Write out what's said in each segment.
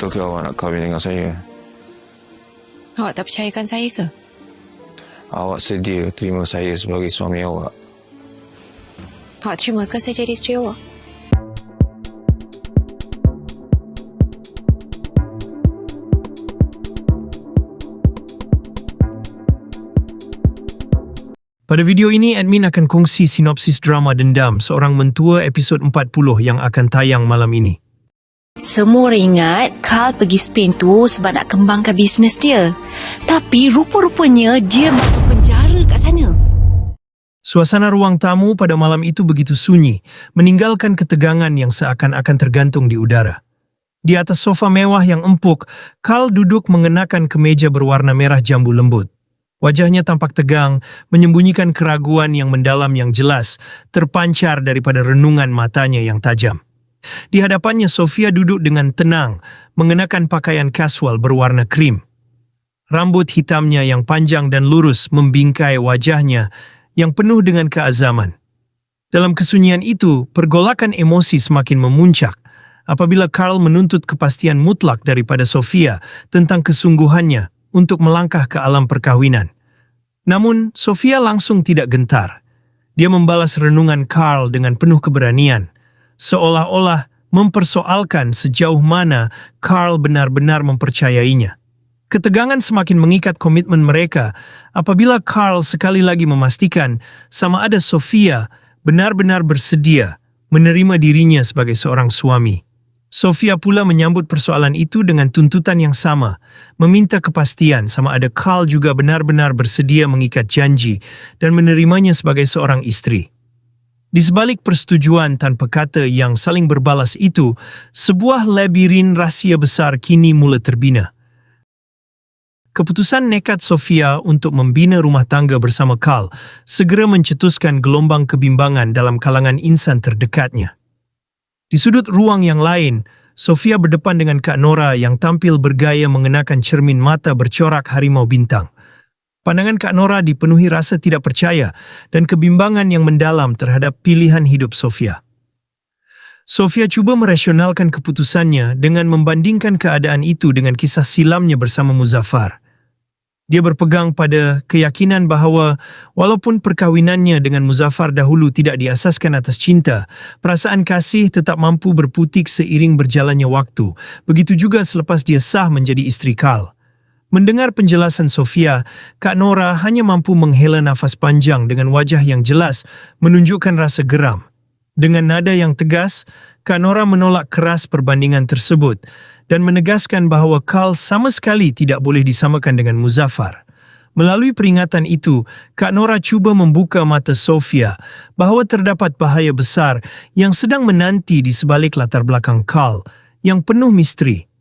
Betul ke awak nak kahwin dengan saya? Awak tak percayakan saya ke? Awak sedia terima saya sebagai suami awak? Awak terima ke saya jadi isteri awak? Pada video ini, admin akan kongsi sinopsis drama Dendam Seorang Mentua episod 40 yang akan tayang malam ini. Semua orang ingat Carl pergi Spain tu sebab nak kembangkan bisnes dia. Tapi rupa-rupanya dia masuk penjara kat sana. Suasana ruang tamu pada malam itu begitu sunyi, meninggalkan ketegangan yang seakan-akan tergantung di udara. Di atas sofa mewah yang empuk, Carl duduk mengenakan kemeja berwarna merah jambu lembut. Wajahnya tampak tegang, menyembunyikan keraguan yang mendalam yang jelas, terpancar daripada renungan matanya yang tajam. Di hadapannya, Sofia duduk dengan tenang, mengenakan pakaian kasual berwarna krim. Rambut hitamnya yang panjang dan lurus membingkai wajahnya yang penuh dengan keazaman. Dalam kesunyian itu, pergolakan emosi semakin memuncak apabila Carl menuntut kepastian mutlak daripada Sofia tentang kesungguhannya untuk melangkah ke alam perkahwinan. Namun, Sofia langsung tidak gentar. Dia membalas renungan Carl dengan penuh keberanian, seolah-olah mempersoalkan sejauh mana Carl benar-benar mempercayainya. Ketegangan semakin mengikat komitmen mereka apabila Carl sekali lagi memastikan sama ada Sofia benar-benar bersedia menerima dirinya sebagai seorang suami. Sofia pula menyambut persoalan itu dengan tuntutan yang sama, meminta kepastian sama ada Carl juga benar-benar bersedia mengikat janji dan menerimanya sebagai seorang istri. Di sebalik persetujuan tanpa kata yang saling berbalas itu, sebuah labirin rahsia besar kini mula terbina. Keputusan nekat Sofia untuk membina rumah tangga bersama Carl segera mencetuskan gelombang kebimbangan dalam kalangan insan terdekatnya. Di sudut ruang yang lain, Sofia berdepan dengan Kak Nora yang tampil bergaya mengenakan cermin mata bercorak harimau bintang. Pandangan Kak Nora dipenuhi rasa tidak percaya dan kebimbangan yang mendalam terhadap pilihan hidup Sofia. Sofia cuba merasionalkan keputusannya dengan membandingkan keadaan itu dengan kisah silamnya bersama Muzaffar. Dia berpegang pada keyakinan bahawa walaupun perkahwinannya dengan Muzaffar dahulu tidak diasaskan atas cinta, perasaan kasih tetap mampu berputik seiring berjalannya waktu. Begitu juga selepas dia sah menjadi isteri Carl. Mendengar penjelasan Sofia, Kak Nora hanya mampu menghela nafas panjang dengan wajah yang jelas menunjukkan rasa geram. Dengan nada yang tegas, Kak Nora menolak keras perbandingan tersebut dan menegaskan bahawa Carl sama sekali tidak boleh disamakan dengan Muzaffar. Melalui peringatan itu, Kak Nora cuba membuka mata Sofia bahawa terdapat bahaya besar yang sedang menanti di sebalik latar belakang Carl yang penuh misteri.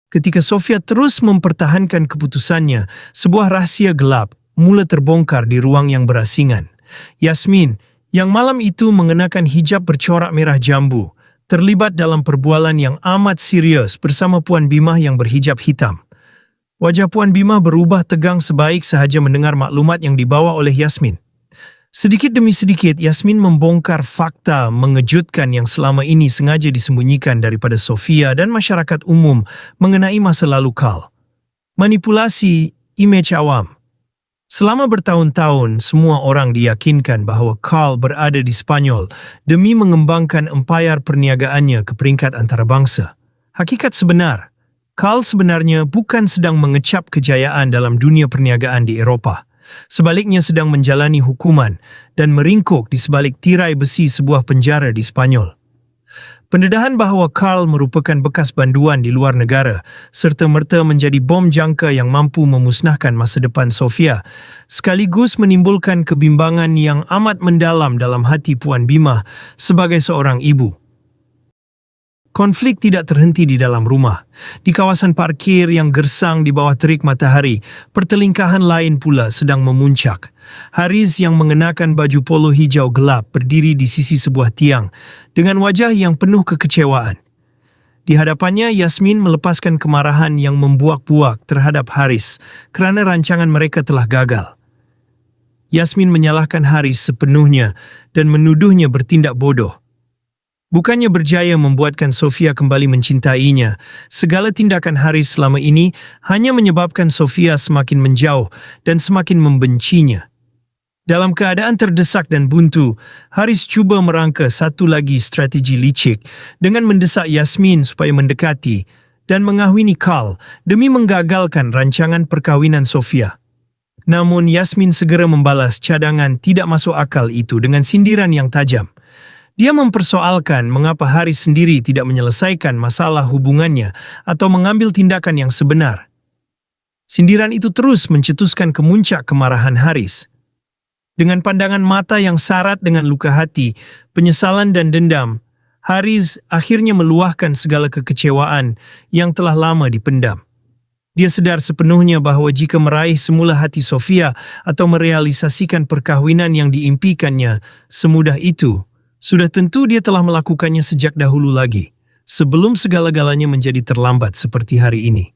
Ketika Sofia terus mempertahankan keputusannya, sebuah rahsia gelap mula terbongkar di ruang yang berasingan. Yasmin, yang malam itu mengenakan hijab bercorak merah jambu, terlibat dalam perbualan yang amat serius bersama Puan Bimah yang berhijab hitam. Wajah Puan Bimah berubah tegang sebaik sahaja mendengar maklumat yang dibawa oleh Yasmin. Sedikit demi sedikit, Yasmin membongkar fakta mengejutkan yang selama ini sengaja disembunyikan daripada Sofia dan masyarakat umum mengenai masa lalu Carl. Manipulasi imej awam. Selama bertahun-tahun, semua orang diyakinkan bahawa Carl berada di Spanyol demi mengembangkan empayar perniagaannya ke peringkat antarabangsa. Hakikat sebenar, Carl sebenarnya bukan sedang mengecap kejayaan dalam dunia perniagaan di Eropah. Sebaliknya sedang menjalani hukuman dan meringkuk di sebalik tirai besi sebuah penjara di Spanyol. Pendedahan bahawa Carl merupakan bekas banduan di luar negara serta-merta menjadi bom jangka yang mampu memusnahkan masa depan Sofia, sekaligus menimbulkan kebimbangan yang amat mendalam dalam hati Puan Bimah sebagai seorang ibu. Konflik tidak terhenti di dalam rumah. Di kawasan parkir yang gersang di bawah terik matahari, pertelingkahan lain pula sedang memuncak. Haris yang mengenakan baju polo hijau gelap berdiri di sisi sebuah tiang dengan wajah yang penuh kekecewaan. Di hadapannya, Yasmin melepaskan kemarahan yang membuak-buak terhadap Haris kerana rancangan mereka telah gagal. Yasmin menyalahkan Haris sepenuhnya dan menuduhnya bertindak bodoh. Bukannya berjaya membuatkan Sofia kembali mencintainya, segala tindakan Haris selama ini hanya menyebabkan Sofia semakin menjauh dan semakin membencinya. Dalam keadaan terdesak dan buntu, Haris cuba merangka satu lagi strategi licik dengan mendesak Yasmin supaya mendekati dan mengahwini Carl demi menggagalkan rancangan perkahwinan Sofia. Namun Yasmin segera membalas cadangan tidak masuk akal itu dengan sindiran yang tajam. Dia mempersoalkan mengapa Haris sendiri tidak menyelesaikan masalah hubungannya atau mengambil tindakan yang sebenar. Sindiran itu terus mencetuskan kemuncak kemarahan Haris. Dengan pandangan mata yang syarat dengan luka hati, penyesalan dan dendam, Haris akhirnya meluahkan segala kekecewaan yang telah lama dipendam. Dia sadar sepenuhnya bahawa jika meraih semula hati Sofia atau merealisasikan perkahwinan yang diimpikannya semudah itu, sudah tentu dia telah melakukannya sejak dahulu lagi, sebelum segala-galanya menjadi terlambat seperti hari ini.